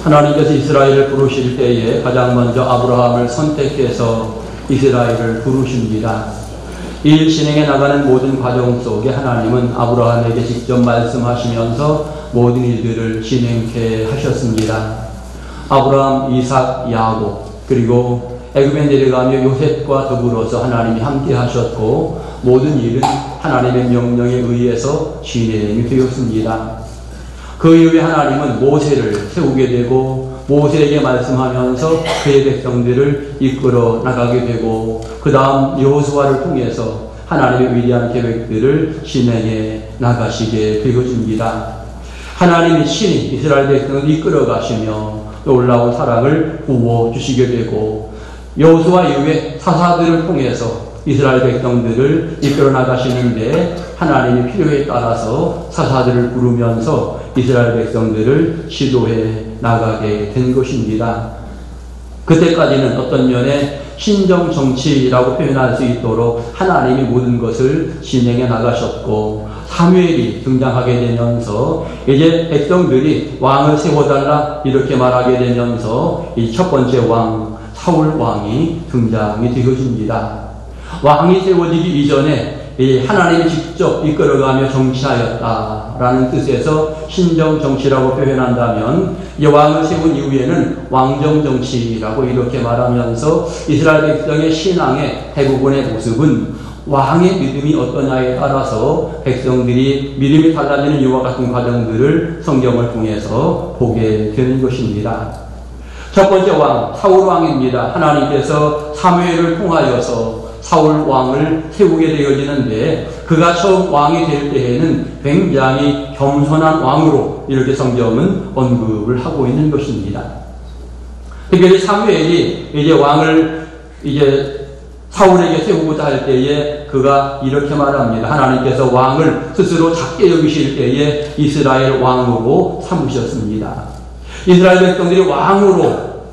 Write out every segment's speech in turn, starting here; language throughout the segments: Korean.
하나님께서 이스라엘을 부르실 때에 가장 먼저 아브라함을 선택해서 이스라엘을 부르십니다. 이 일 진행해 나가는 모든 과정 속에 하나님은 아브라함에게 직접 말씀하시면서 모든 일들을 진행케 하셨습니다. 아브라함, 이삭, 야곱, 그리고 애굽에 내려가며 요셉과 더불어서 하나님이 함께 하셨고 모든 일은 하나님의 명령에 의해서 진행이 되었습니다. 그 이후에 하나님은 모세를 세우게 되고 모세에게 말씀하면서 그의 백성들을 이끌어 나가게 되고 그 다음 여호수아를 통해서 하나님의 위대한 계획들을 진행해 나가시게 되어집니다. 하나님이 친히 이스라엘 백성을 이끌어 가시며 놀라운 사랑을 부어주시게 되고 여호수아 이후에 사사들을 통해서 이스라엘 백성들을 이끌어 나가시는데 하나님이 필요에 따라서 사사들을 부르면서 이스라엘 백성들을 지도해 나가게 된 것입니다. 그때까지는 어떤 면에 신정 정치라고 표현할 수 있도록 하나님이 모든 것을 진행해 나가셨고 사무엘이 등장하게 되면서 이제 백성들이 왕을 세워달라 이렇게 말하게 되면서 이 첫 번째 왕 사울 왕이 등장이 되어집니다. 왕이 세워지기 이전에 하나님이 직접 이끌어가며 정치하였다라는 뜻에서 신정 정치라고 표현한다면 이 왕을 세운 이후에는 왕정 정치라고 이렇게 말하면서 이스라엘 백성의 신앙의 대부분의 모습은 왕의 믿음이 어떠냐에 따라서 백성들이 믿음이 달라지는 이와 같은 과정들을 성경을 통해서 보게 되는 것입니다. 첫 번째 왕 사울 왕입니다. 하나님께서 사무엘을 통하여서 사울 왕을 세우게 되어지는데 그가 처음 왕이 될 때에는 굉장히 겸손한 왕으로 이렇게 성경은 언급을 하고 있는 것입니다. 특별히 사무엘이 이제 왕을 사울에게 세우고자 할 때에 그가 이렇게 말합니다. 하나님께서 왕을 스스로 작게 여기실 때에 이스라엘 왕으로 삼으셨습니다. 이스라엘 백성들이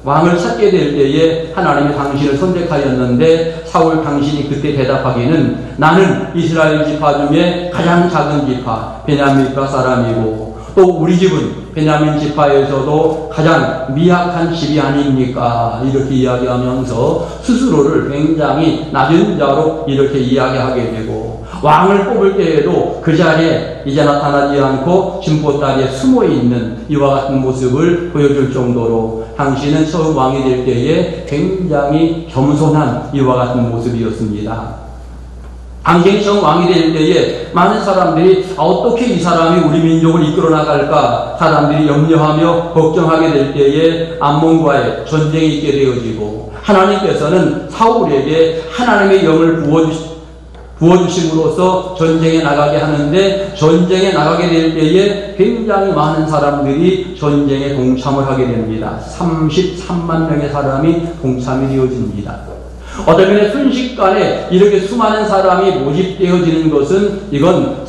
왕을 찾게 될 때에 하나님이 당신을 선택하였는데 사울 당신이 그때 대답하기는 나는 이스라엘 지파 중에 가장 작은 지파 베냐민 지파 사람이고 또 우리 집은 베냐민 지파에서도 가장 미약한 집이 아닙니까? 이렇게 이야기하면서 스스로를 굉장히 낮은 자로 이렇게 이야기하게 되고 왕을 뽑을 때에도 그 자리에 이제 나타나지 않고 진보다리에 숨어있는 이와 같은 모습을 보여줄 정도로 당신은 처음 왕이 될 때에 굉장히 겸손한 이와 같은 모습이었습니다. 당신이 처음 왕이 될 때에 많은 사람들이 어떻게 이 사람이 우리 민족을 이끌어 나갈까 사람들이 염려하며 걱정하게 될 때에 암몬과의 전쟁이 있게 되어지고 하나님께서는 사울에게 하나님의 영을 부어주심으로써 전쟁에 나가게 하는데 전쟁에 나가게 될 때에 굉장히 많은 사람들이 전쟁에 동참을 하게 됩니다. 33만 명의 사람이 동참이 되어집니다. 어떤 면에 순식간에 이렇게 수많은 사람이 모집되어지는 것은 이건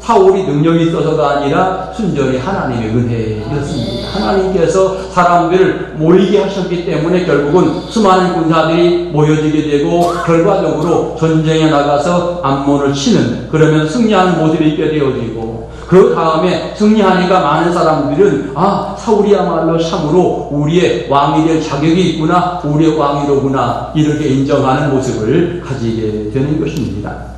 사울이 능력이 있어서가 아니라 순전히 하나님의 은혜였습니다. 하나님께서 사람들을 모이게 하셨기 때문에 결국은 수많은 군사들이 모여지게 되고 결과적으로 전쟁에 나가서 암몬을 치는 그러면 승리하는 모습이 있게 되어지고 그 다음에 승리하니까 많은 사람들은 사울이야말로 참으로 우리의 왕이 될 자격이 있구나 우리의 왕이로구나 이렇게 인정하는 모습을 가지게 되는 것입니다.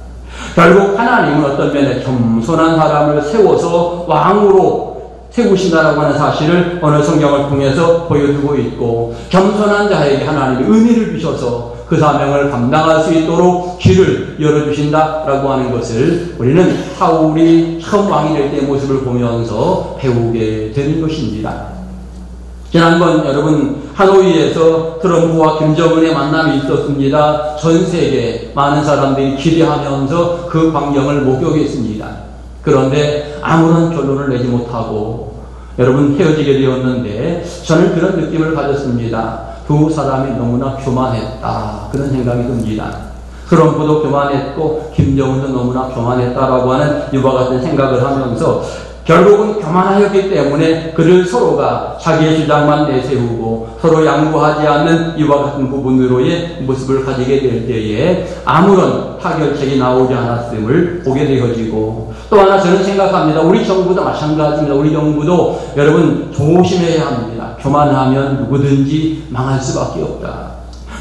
결국 하나님은 어떤 면에 겸손한 사람을 세워서 왕으로 세우신다라고 하는 사실을 오늘 성경을 통해서 보여주고 있고 겸손한 자에게 하나님이 은혜를 주셔서 그 사명을 감당할 수 있도록 길을 열어주신다라고 하는 것을 우리는 사울이 처음 왕이 될 때의 모습을 보면서 배우게 되는 것입니다. 지난번 여러분 하노이에서 트럼프와 김정은의 만남이 있었습니다. 전 세계 많은 사람들이 기대하면서 그 광경을 목격했습니다. 그런데 아무런 결론을 내지 못하고 여러분 헤어지게 되었는데 저는 그런 느낌을 가졌습니다. 두 사람이 너무나 교만했다 그런 생각이 듭니다. 트럼프도 교만했고 김정은도 너무나 교만했다라고 하는 이와 같은 생각을 하면서 결국은 교만하였기 때문에 그들 서로가 자기의 주장만 내세우고 서로 양보하지 않는 이와 같은 부분으로의 모습을 가지게 될 때에 아무런 타결책이 나오지 않았음을 보게 되어지고 또 하나 저는 생각합니다. 우리 정부도 마찬가지입니다. 우리 정부도 여러분 조심해야 합니다. 교만하면 누구든지 망할 수밖에 없다.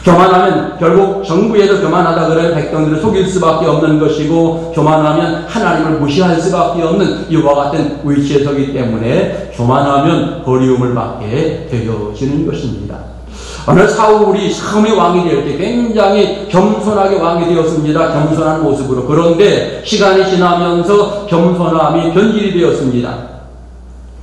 교만하면 결국 정부에도 교만하다 그래 백성들을 속일 수밖에 없는 것이고, 교만하면 하나님을 무시할 수밖에 없는 이와 같은 위치에 서기 때문에 교만하면 버리움을 받게 되어지는 것입니다. 어느 사울이 처음에 왕이 될 때 굉장히 겸손하게 왕이 되었습니다. 겸손한 모습으로. 그런데 시간이 지나면서 겸손함이 변질이 되었습니다.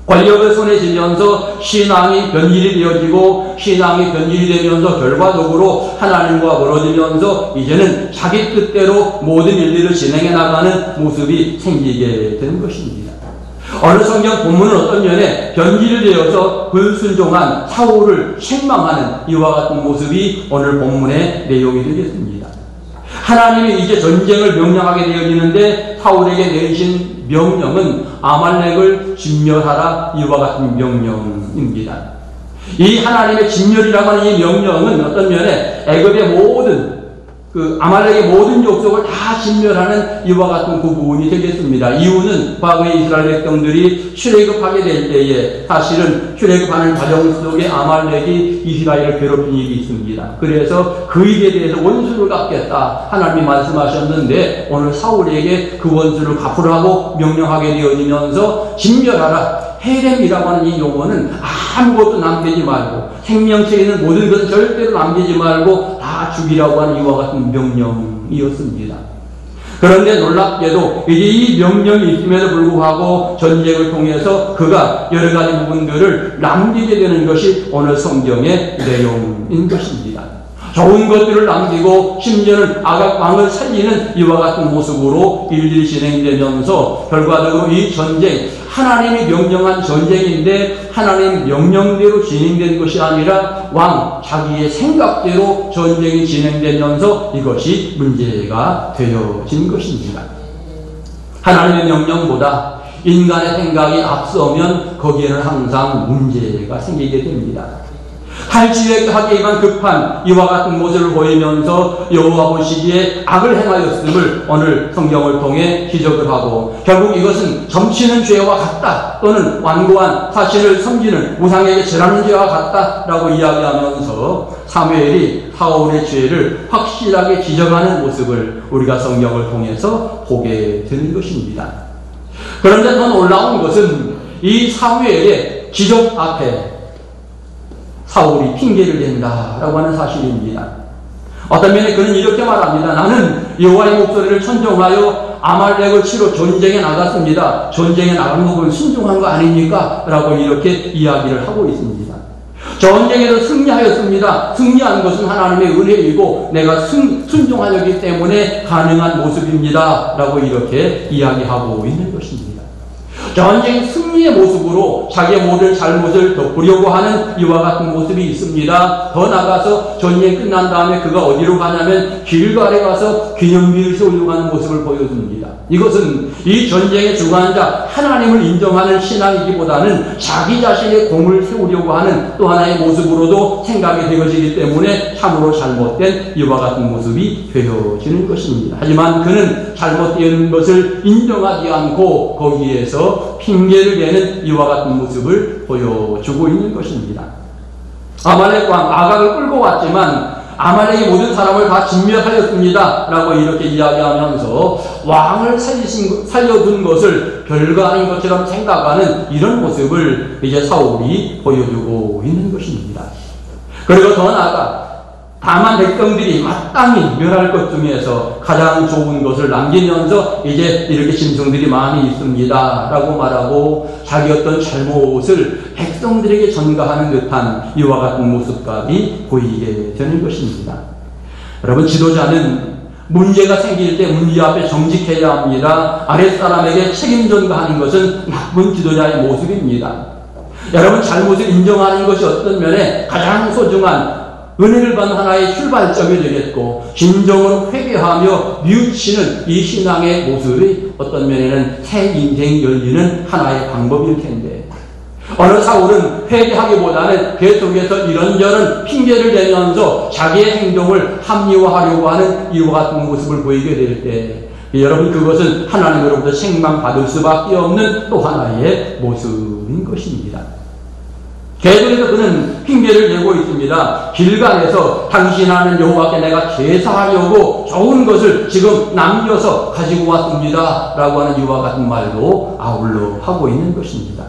권력을 손에 쥐면서 신앙이 변질이 되어지고, 신앙이 변질이 되면서 결과적으로 하나님과 멀어지면서 이제는 자기 뜻대로 모든 일들을 진행해 나가는 모습이 생기게 되는 것입니다. 어느 성경 본문은 어떤 면에 변질이 되어서 불순종한 사울을 책망하는 이와 같은 모습이 오늘 본문의 내용이 되겠습니다. 하나님이 이제 전쟁을 명령하게 되어지는데 사울에게 내리신 명령은 아말렉을 진멸하라, 이와 같은 명령입니다. 이 하나님의 진멸이라고 하는 이 명령은 어떤 면에 애굽의 모든 아말렉의 모든 족속을 다 진멸하는 이와 같은 그 부분이 되겠습니다. 이유는 과거에 이스라엘 백성들이 출애굽하게 될 때에 사실은 출애굽하는 과정 속에 아말렉이 이스라엘을 괴롭힌 일이 있습니다. 그래서 그 일에 대해서 원수를 갚겠다 하나님이 말씀하셨는데, 오늘 사울에게 그 원수를 갚으라고 명령하게 되어지면서 진멸하라. 헤렘이라고 하는 이 용어는 아무것도 남기지 말고, 생명체에 있는 모든 것을 절대로 남기지 말고 다 죽이라고 하는 이와 같은 명령이었습니다. 그런데 놀랍게도 이제 이 명령이 있음에도 불구하고 전쟁을 통해서 그가 여러 가지 부분들을 남기게 되는 것이 오늘 성경의 내용인 것입니다. 좋은 것들을 남기고 심지어는 아각 왕을 살리는 이와 같은 모습으로 일일이 진행되면서 결과적으로 이 전쟁, 하나님이 명령한 전쟁인데 하나님 명령대로 진행된 것이 아니라 왕 자기의 생각대로 전쟁이 진행되면서 이것이 문제가 되어진 것입니다. 하나님의 명령보다 인간의 생각이 앞서면 거기에는 항상 문제가 생기게 됩니다. 탈취하기에만 급한 이와 같은 모습을 보이면서 여호와 보시기에 악을 행하였음을 오늘 성경을 통해 기적을 하고, 결국 이것은 점치는 죄와 같다 또는 완고한 사신을 섬기는 우상에게 절하는 죄와 같다라고 이야기하면서 사무엘이 사울의 죄를 확실하게 지적하는 모습을 우리가 성경을 통해서 보게 되는 것입니다. 그런데 더 놀라운 것은 이 사무엘의 지적 앞에 사울이 핑계를 댄다라고 하는 사실입니다. 어떤 면에 그는 이렇게 말합니다. 나는 여호와의 목소리를 천정하여 아말렉을 치러 전쟁에 나갔습니다. 전쟁에 나간 것은 순종한 거 아닙니까? 라고 이렇게 이야기를 하고 있습니다. 전쟁에서 승리하였습니다. 승리한 것은 하나님의 은혜이고 내가 순종하였기 때문에 가능한 모습입니다. 라고 이렇게 이야기하고 있는 것입니다. 전쟁 승리의 모습으로 자기의 모든 잘못을 덮으려고 하는 이와 같은 모습이 있습니다. 더 나가서 전쟁이 끝난 다음에 그가 어디로 가냐면 길갈에 가서 기념비를 세우려고 하는 모습을 보여줍니다. 이것은 이 전쟁의 주관자 하나님을 인정하는 신앙이기보다는 자기 자신의 공을 세우려고 하는 또 하나의 모습으로도 생각이 되어지기 때문에 참으로 잘못된 이와 같은 모습이 되어지는 것입니다. 하지만 그는 잘못된 것을 인정하지 않고 거기에서 핑계를 대는 이와 같은 모습을 보여주고 있는 것입니다. 아말렉 왕 아각을 끌고 왔지만 아말렉의 모든 사람을 다 진멸하였습니다 라고 이렇게 이야기하면서 왕을 살려둔 것을 별거 아닌 것처럼 생각하는 이런 모습을 이제 사울이 보여주고 있는 것입니다. 그리고 더 나아가 다만 백성들이 마땅히 멸할 것 중에서 가장 좋은 것을 남기면서 이제 이렇게 짐승들이 많이 있습니다 라고 말하고 자기 어떤 잘못을 백성들에게 전가하는 듯한 이와 같은 모습까지 보이게 되는 것입니다. 여러분, 지도자는 문제가 생길 때 문제 앞에 정직해야 합니다. 아랫사람에게 책임 전가하는 것은 나쁜 지도자의 모습입니다. 여러분, 잘못을 인정하는 것이 어떤 면에 가장 소중한 은혜를 받는 하나의 출발점이 되겠고, 진정으로 회개하며 뉘우치는 이 신앙의 모습이 어떤 면에는 새 인생이 열리는 하나의 방법일 텐데, 어느 사울은 회개하기보다는 계속해서 이런저런 핑계를 대면서 자기의 행동을 합리화하려고 하는 이와 같은 모습을 보이게 될 때, 여러분, 그것은 하나님으로부터 책망받을 수밖에 없는 또 하나의 모습인 것입니다. 계속해서 그는 핑계를 대고 있습니다. 길갈에서 당신하는 여호와께 내가 제사하려고 좋은 것을 지금 남겨서 가지고 왔습니다 라고 하는 이와 같은 말도 아울러 하고 있는 것입니다.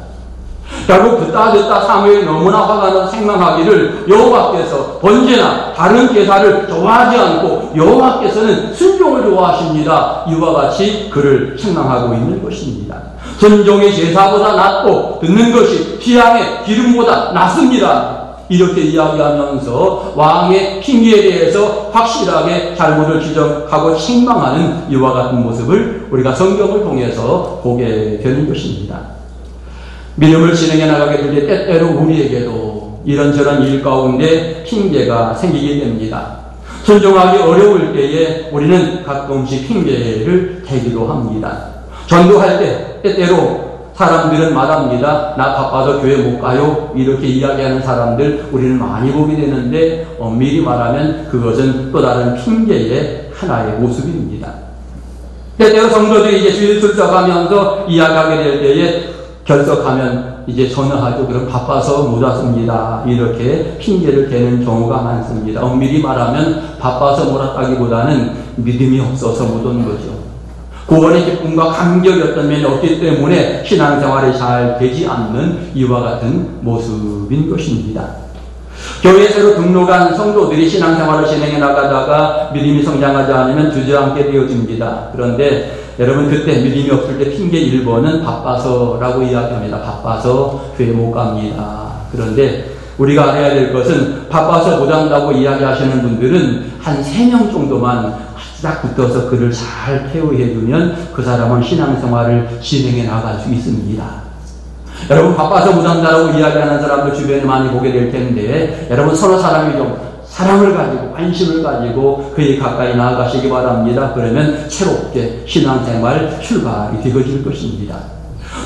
결국 듣다 사무엘이 너무나 화가 나 생망하기를 여호와께서 번제나 다른 제사를 좋아하지 않고 여호와께서는 순종을 좋아하십니다. 이와 같이 그를 책망하고 있는 것입니다. 순종의 제사보다 낫고 듣는 것이 피향의 기름보다 낫습니다. 이렇게 이야기하면서 왕의 핑계에 대해서 확실하게 잘못을 지적하고 책망하는 이와 같은 모습을 우리가 성경을 통해서 보게 되는 것입니다. 믿음을 진행해 나가게 될 때 때때로 우리에게도 이런저런 일 가운데 핑계가 생기게 됩니다. 순종하기 어려울 때에 우리는 가끔씩 핑계를 대기도 합니다. 전도할 때 때때로 사람들은 말합니다. 나 바빠서 교회 못 가요. 이렇게 이야기하는 사람들 우리는 많이 보게 되는데 엄밀히 말하면 그것은 또 다른 핑계의 하나의 모습입니다. 때때로 성도들이 이제 주일 출석하면서 이야기하게 될 때에 결석하면 이제 전화하죠. 그럼 바빠서 못 왔습니다. 이렇게 핑계를 대는 경우가 많습니다. 엄밀히 말하면 바빠서 못 왔다기보다는 믿음이 없어서 못 온 거죠. 구원의 기쁨과 감격이었던 면이 없기 때문에 신앙생활이 잘 되지 않는 이와 같은 모습인 것입니다. 교회에 새로 등록한 성도들이 신앙생활을 진행해 나가다가 믿음이 성장하지 않으면 주저앉게 되어집니다. 그런데 여러분 그때 믿음이 없을 때 핑계 1번은 바빠서라고 이야기합니다. 바빠서 교회 못 갑니다. 그런데 우리가 알아야 될 것은 바빠서 못 한다고 이야기하시는 분들은 한 3명 정도만 딱 붙어서 그를 잘 케어해 주면 그 사람은 신앙생활을 진행해 나갈 수 있습니다. 여러분 바빠서 못 한다고 이야기하는 사람들 주변에 많이 보게 될 텐데 여러분 서로 사람이 좀 사랑을 가지고 관심을 가지고 그에 가까이 나아가시기 바랍니다. 그러면 새롭게 신앙생활 출발이 되어질 것입니다.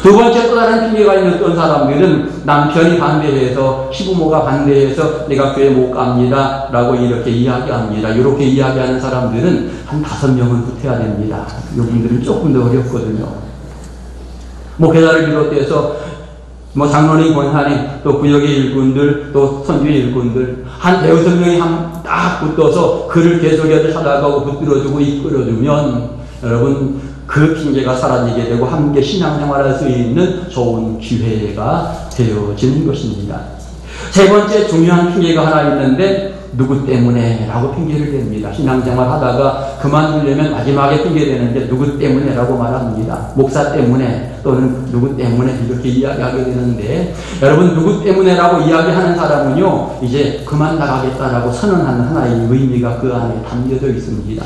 두 번째 또 다른 핑계가 있는 어떤 사람들은 남편이 반대해서 시부모가 반대해서 내가 교회 못 갑니다 라고 이렇게 이야기합니다. 이렇게 이야기하는 사람들은 한 5명은 붙어야 됩니다. 이분들은 조금 더 어렵거든요. 목회자를 비롯해서 장로님, 권사님, 또 구역의 일꾼들, 또 선교의 일꾼들 한 5명이 딱 붙어서 그를 계속해서 찾아가고 붙들어주고 이끌어주면 여러분 그 핑계가 사라지게 되고 함께 신앙생활할 수 있는 좋은 기회가 되어지는 것입니다. 세 번째 중요한 핑계가 하나 있는데 누구 때문에 라고 핑계를 댑니다. 신앙생활 하다가 그만두려면 마지막에 핑계대는데 누구 때문에 라고 말합니다. 목사 때문에 또는 누구 때문에 이렇게 이야기하게 되는데 여러분 누구 때문에 라고 이야기하는 사람은요 이제 그만 나가겠다라고 선언하는 하나의 의미가 그 안에 담겨져 있습니다.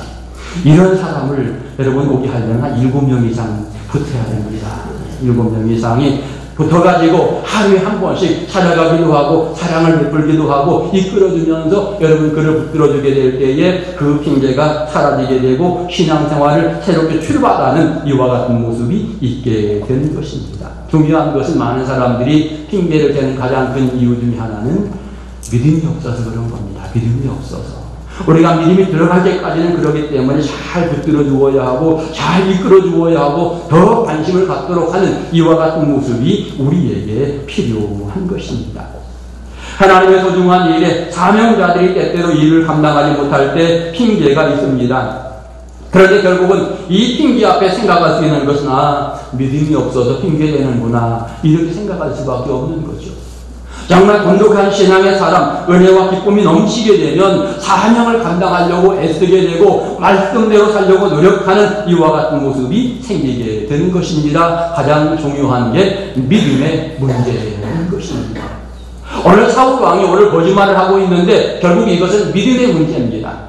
이런 사람을 여러분 오게 하려면 한 7명 이상 붙어야 됩니다. 7명 이상이 붙어가지고 하루에 한 번씩 찾아가기도 하고 사랑을 베풀기도 하고 이끌어주면서 여러분 그를 붙들어주게 될 때에 그 핑계가 사라지게 되고 신앙생활을 새롭게 출발하는 이와 같은 모습이 있게 되는 것입니다. 중요한 것은 많은 사람들이 핑계를 대는 가장 큰 이유 중에 하나는 믿음이 없어서 그런 겁니다. 믿음이 없어서. 우리가 믿음이 들어갈 때까지는 그러기 때문에 잘 붙들어 주어야 하고 잘 이끌어 주어야 하고 더 관심을 갖도록 하는 이와 같은 모습이 우리에게 필요한 것입니다. 하나님의 소중한 일에 사명자들이 때때로 일을 감당하지 못할 때 핑계가 있습니다. 그런데 결국은 이 핑계 앞에 생각할 수 있는 것은 믿음이 없어서 핑계되는구나 이렇게 생각할 수밖에 없는 거죠. 정말 돈독한 신앙의 사람, 은혜와 기쁨이 넘치게 되면 사명을 감당하려고 애쓰게 되고 말씀대로 살려고 노력하는 이와 같은 모습이 생기게 되는 것입니다. 가장 중요한 게 믿음의 문제인 것입니다. 오늘 사울 왕이 오늘 거짓말을 하고 있는데 결국 이것은 믿음의 문제입니다.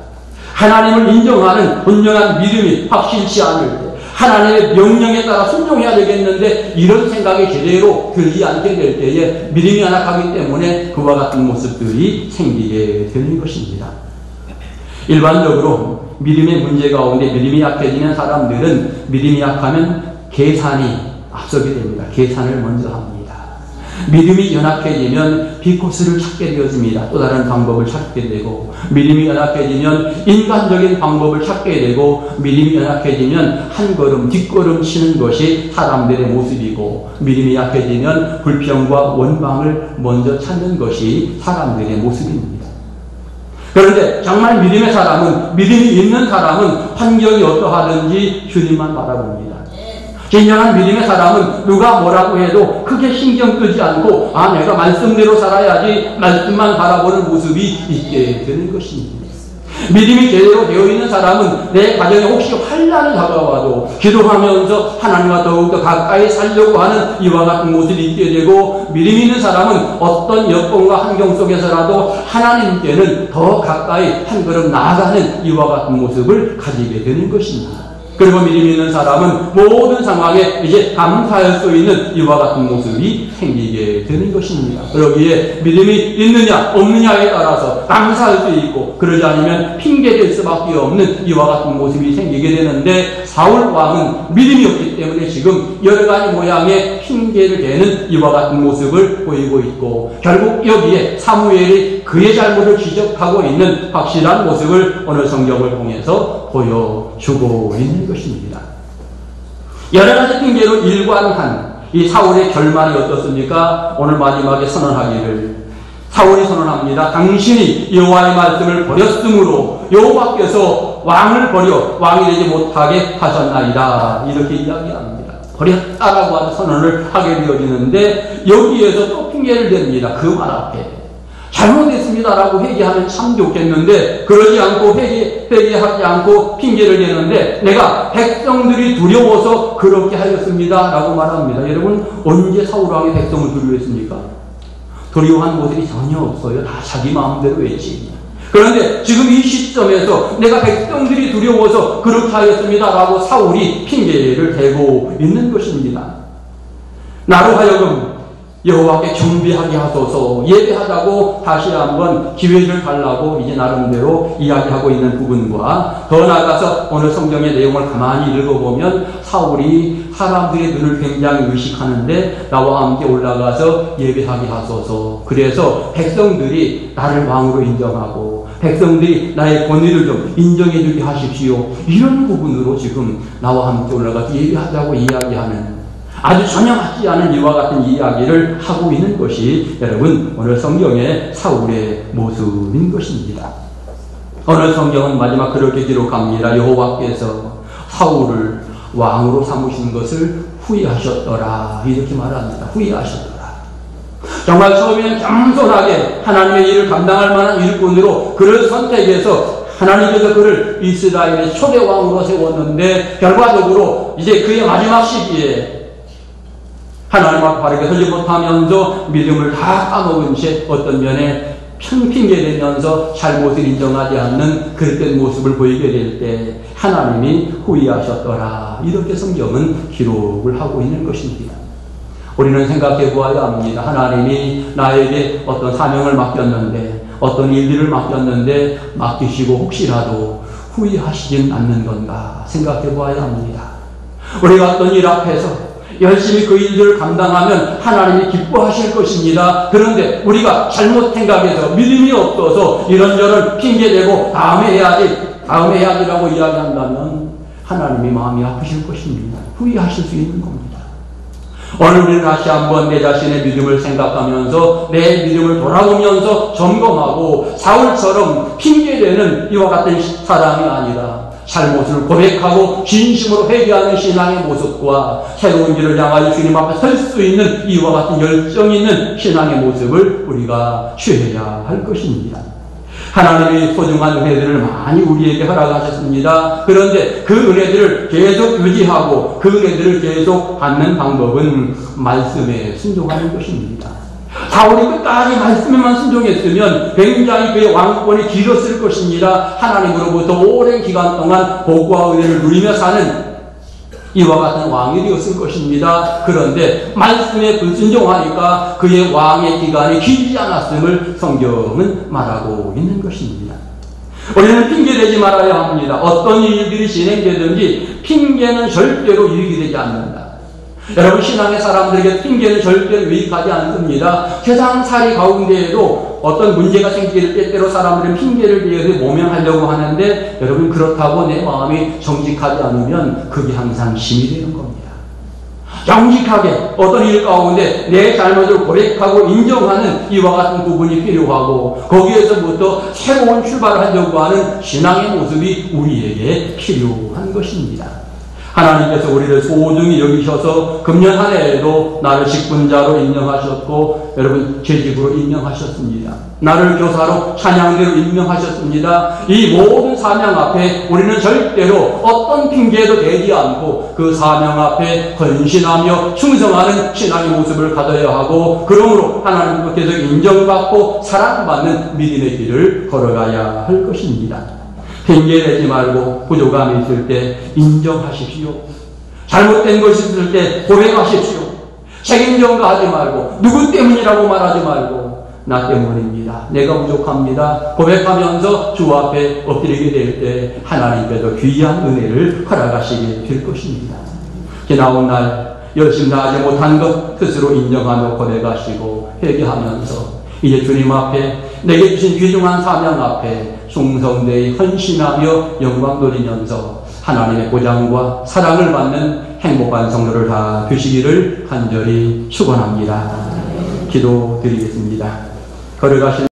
하나님을 인정하는 분명한 믿음이 확실치 않을 때 하나님의 명령에 따라 순종해야 되겠는데 이런 생각이 제대로 들지 않게 될 때에 믿음이 안락하기 때문에 그와 같은 모습들이 생기게 되는 것입니다. 일반적으로 믿음의 문제 가운데 믿음이 약해지는 사람들은 믿음이 약하면 계산이 앞서게 됩니다. 계산을 먼저 합니다. 믿음이 연약해지면 비코스를 찾게 되어집니다. 또 다른 방법을 찾게 되고, 믿음이 연약해지면 인간적인 방법을 찾게 되고, 믿음이 연약해지면 한 걸음 뒷걸음 치는 것이 사람들의 모습이고, 믿음이 약해지면 불평과 원망을 먼저 찾는 것이 사람들의 모습입니다. 그런데 정말 믿음의 사람은, 믿음이 있는 사람은 환경이 어떠하든지 주님만 바라봅니다. 진정한 믿음의 사람은 누가 뭐라고 해도 크게 신경 끄지 않고, 내가 말씀대로 살아야지, 말씀만 바라보는 모습이 있게 되는 것입니다. 믿음이 제대로 되어 있는 사람은 내 가정에 혹시 환난이 다가와도 기도하면서 하나님과 더욱더 가까이 살려고 하는 이와 같은 모습이 있게 되고, 믿음이 있는 사람은 어떤 여건과 환경 속에서라도 하나님께는 더 가까이 한 걸음 나아가는 이와 같은 모습을 가지게 되는 것입니다. 그리고 믿음이 있는 사람은 모든 상황에 이제 감사할 수 있는 이와 같은 모습이 생기게 되는 것입니다. 그러기에 믿음이 있느냐 없느냐에 따라서 감사할 수 있고, 그러지 않으면 핑계댈 수밖에 없는 이와 같은 모습이 생기게 되는데, 사울 왕은 믿음이 없기 때문에 지금 여러 가지 모양의 핑계를 대는 이와 같은 모습을 보이고 있고, 결국 여기에 사무엘이 그의 잘못을 지적하고 있는 확실한 모습을 오늘 성경을 통해서 보여주고 있는 것입니다. 여러 가지 핑계로 일관한 이 사울의 결말이 어떻습니까? 오늘 마지막에 선언하기를, 사울이 선언합니다. 당신이 여호와의 말씀을 버렸으므로 여호와께서 왕을 버려 왕이 되지 못하게 하셨나이다. 이렇게 이야기합니다. 버렸다라고 하는 선언을 하게 되어지는데, 여기에서 또 핑계를 댑니다. 그 말 앞에 잘못했습니다라고 회개하면 참 좋겠는데, 그러지 않고 회개하지 않고 핑계를 대는데, 내가 백성들이 두려워서 그렇게 하였습니다라고 말합니다. 여러분, 언제 사울왕의 백성을 두려워했습니까? 두려워한 모습이 전혀 없어요. 다 자기 마음대로 했지. 그런데 지금 이 시점에서 내가 백성들이 두려워서 그렇게 하였습니다라고 사울이 핑계를 대고 있는 것입니다. 나로 하여금 여호와께 경배하게 하소서, 예배하자고 다시 한번 기회를 달라고 이제 나름대로 이야기하고 있는 부분과, 더 나아가서 오늘 성경의 내용을 가만히 읽어보면 사울이 사람들의 눈을 굉장히 의식하는데, 나와 함께 올라가서 예배하게 하소서, 그래서 백성들이 나를 왕으로 인정하고 백성들이 나의 권위를 좀 인정해 주게 하십시오, 이런 부분으로 지금 나와 함께 올라가서 예배하자고 이야기하는, 아주 전혀 맞지 않은 이와 같은 이야기를 하고 있는 것이 여러분 오늘 성경의 사울의 모습인 것입니다. 오늘 성경은 마지막 그렇게 기록합니다. 여호와께서 사울을 왕으로 삼으신 것을 후회하셨더라, 이렇게 말합니다. 후회하셨더라. 정말 처음에는 겸손하게 하나님의 일을 감당할 만한 일꾼으로 그를 선택해서 하나님께서 그를 이스라엘의 초대 왕으로 세웠는데, 결과적으로 이제 그의 마지막 시기에 하나님과 바르게 서지 못하면서 믿음을 다 까먹은 채 어떤 면에 핑계대면서 잘못을 인정하지 않는 그릇된 모습을 보이게 될 때 하나님이 후회하셨더라, 이렇게 성경은 기록을 하고 있는 것입니다. 우리는 생각해 보아야 합니다. 하나님이 나에게 어떤 사명을 맡겼는데, 어떤 일들을 맡겼는데 맡기시고 혹시라도 후회하시진 않는 건가 생각해 보아야 합니다. 우리가 어떤 일 앞에서 열심히 그 일들을 감당하면 하나님이 기뻐하실 것입니다. 그런데 우리가 잘못 생각해서 믿음이 없어서 이런저런 핑계대고 다음에 해야지라고 이야기한다면 하나님이 마음이 아프실 것입니다. 후회하실 수 있는 겁니다. 오늘 우리는 다시 한번 내 자신의 믿음을 생각하면서 내 믿음을 돌아보면서 점검하고, 사울처럼 핑계대는 이와 같은 사람이 아니라 잘못을 고백하고 진심으로 회개하는 신앙의 모습과 새로운 길을 향하여 주님 앞에 설 수 있는 이와 같은 열정 있는 신앙의 모습을 우리가 취해야 할 것입니다. 하나님이 소중한 은혜들을 많이 우리에게 허락하셨습니다. 그런데 그 은혜들을 계속 유지하고 그 은혜들을 계속 받는 방법은 말씀에 순종하는 것입니다. 사울이 끝까지 말씀에만 순종했으면 굉장히 그의 왕권이 길었을 것입니다. 하나님으로부터 오랜 기간 동안 복과 은혜를 누리며 사는 이와 같은 왕이 되었을 것입니다. 그런데 말씀에 불순종하니까 그의 왕의 기간이 길지 않았음을 성경은 말하고 있는 것입니다. 우리는 핑계대지 말아야 합니다. 어떤 일들이 진행되든지 핑계는 절대로 이익이 되지 않는다. 여러분, 신앙의 사람들에게 핑계는 절대로 유익하지 않습니다. 세상살이 가운데에도 어떤 문제가 생기를 때때로 사람들은 핑계를 대해서 모면하려고 하는데, 여러분, 그렇다고 내 마음이 정직하지 않으면 그게 항상 힘이 되는 겁니다. 정직하게 어떤 일 가운데 내 잘못을 고백하고 인정하는 이와 같은 부분이 필요하고, 거기에서부터 새로운 출발을 하려고 하는 신앙의 모습이 우리에게 필요한 것입니다. 하나님께서 우리를 소중히 여기셔서 금년 한 해에도 나를 직분자로 임명하셨고, 여러분, 재직으로 임명하셨습니다. 나를 교사로 찬양대로 임명하셨습니다. 이 모든 사명 앞에 우리는 절대로 어떤 핑계도 대지 않고 그 사명 앞에 헌신하며 충성하는 신앙의 모습을 가져야 하고, 그러므로 하나님께서 인정받고 사랑받는 믿음의 길을 걸어가야 할 것입니다. 핑계내지 말고 부족함이 있을 때 인정하십시오. 잘못된 것이 있을 때 고백하십시오. 책임 전가하지 말고 누구 때문이라고 말하지 말고 나 때문입니다. 내가 부족합니다. 고백하면서 주 앞에 엎드리게 될 때 하나님께서 귀한 은혜를 허락하시게 될 것입니다. 지나온 날 열심히 다하지 못한 것 스스로 인정하며 고백하시고 회개하면서 이제 주님 앞에 내게 주신 귀중한 사명 앞에 충성되이 헌신하며 영광 돌리면서 하나님의 보장과 사랑을 받는 행복한 성도를 다 되시기를 간절히 축원합니다. 기도드리겠습니다. 걸어가신